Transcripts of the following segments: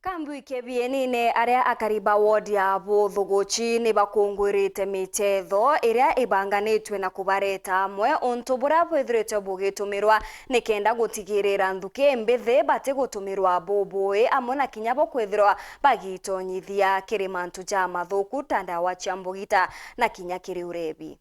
Kambu ikebienine aria akariba ward ya Buthuguchi ni bakungwirite mitetho iria ibanganitwe na kubareta amwe untu buria bwithirite bugitumirwa ni kenda gutigirira nthuki mbithi bati gutumirwa bubui amwe na kinya bo kwithirwa bagitonyithia kiri mantu ja mathuku ta ndawa cia mbugita na kinya kiri urebi.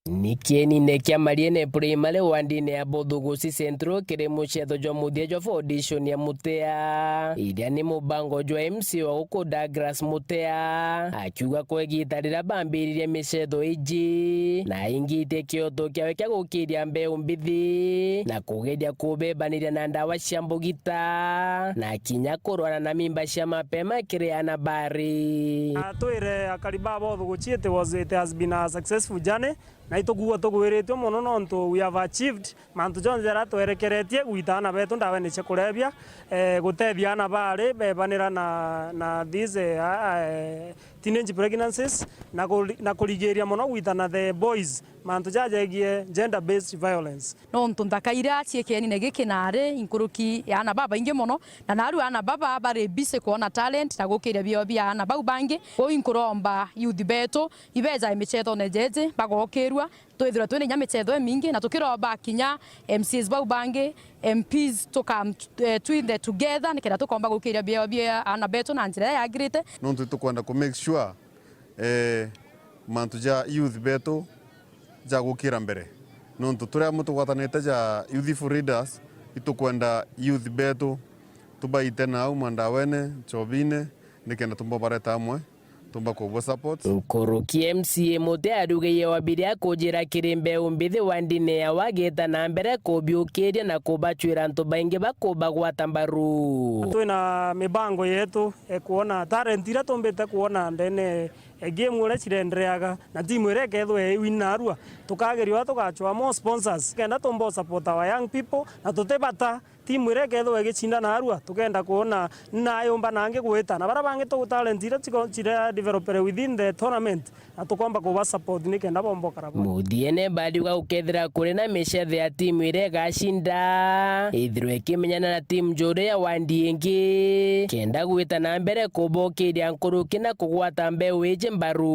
Nikienine kia mariene primary wandine ya Buthuguchi Central kiri muchetho jwa muthia jwa foundation ya Mutea iria ni mubango jwa MC wa guku Douglas Mutea akiuga kwegitarira bambiririe michetho iji na ingite kioto kiawe kia gukiria mbeu mbithi na kugeria kubebaniria na ndawa cia mbugita na kinya kurwana na mimba cia mapema kiriana bari. Twire akariba Buthuguchi it has been a successful journey na ituguo tugwiritwe muno nontu we have achieved mantu jonze ra twerekeretie gwitana betu ndawe ni chekurebia gutethia na bari bebanira na these teenage pregnancies na kurigiria muno gwitana the boys mantu jajegie gender based violence nontu ndakaira ciekenine gikinare inkuruki ya ana baba inge muno na naru ana baba bari bise kuona talent na gukiria bio bia ana bau bangi o inkuromba youth betu ibeja imichetho nejeje bagokirwa twithira twine nyamithetho emingi na tukiromba kinya MCs bau bangi MPs to come together nikenda tukomba gukiria bia ana betu na njira ya agrite nontu tukwenda ku make sure mantu ja youth betu ja gukira mbere nontu turia mutugwatanite ja youthful leaders itukwenda youth betu tubaite nau mandawene chobine nikenda tumbobareta amwe tumba kubwa support Nkuruki MCA Mutea arugiye wabiria kujira kirimbe umbithi wandine ya wageta na mbere kubyukiria na kubachwira ntu baingi bakuba gwatambaru. Twina mibango yetu kuona talent ira tumbite kuona ndene game ule chirendereaga na timu ire kethwe winarua tukageria tukachwa more sponsors kenda tumbo support our young people na tutebata timu ire kethwe gichinda na arua tukenda kuona nayomba nange gwita na bara bangi tu talent ira chire developer within the tournament na tukomba kuba support nikenda bombo karabo Muthiene badiuga ukethira kuri na michetho ya timu ire gashinda ithirwe kimenyana na timu njore ya wandiengi kenda gwita na mbere kubokiria Nkuruki na kugwata mbeu ije mbaru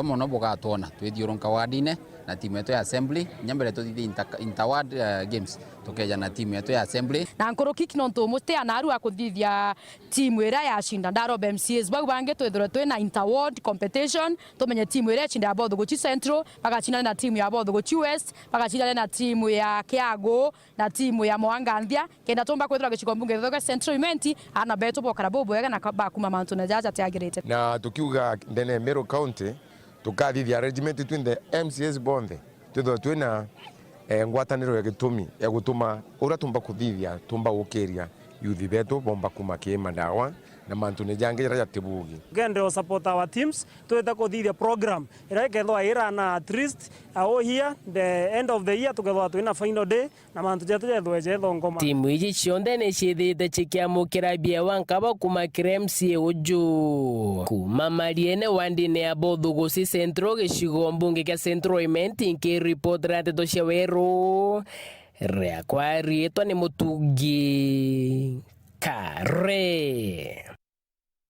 muno bugatwona twithiurunka wardine na timu yetu ya assembly nyambere tuthi interward games tukeja na timu yetu ya assembly na Nkuruki kinontu Mutea naru akuthithia timu ira ya shinda ndarobe MCs bau bangi twithira twina interward competition tumenye timu ira chinda ya Buthuguchi Central bagachina na timu ya Buthuguchi West bagachina na timu ya Kiago na timu ya Mwanganthia kenda tumba kwithira gicikombunge thoga Central Imenti ana betu bokara boboega na bakuma mantu na jaja tiagirite na tukiuga ndene Meru County tukathithia arrangement between the MCS bonthe twina ngwataniro ya gitumi ya gutuma ura tumba kuthithia tumba gukiria youth betu bomba kuma kimandawa na mantu ne jange ya tibugi gende support our teams tweta kuthithia program ira kethwa ira na at least here the end of the year tukethwa twina final day na mantu jetu jetho ngoma timu iji cionthe ni ciithite cikiamukira bia wankaba kuma KMC uju kuma mariene wandine ya Buthuguchi Central gicigo mbunge kia Central Imenti ki report rateto cia weru ria kwa rietwa ni Mutungi Kare.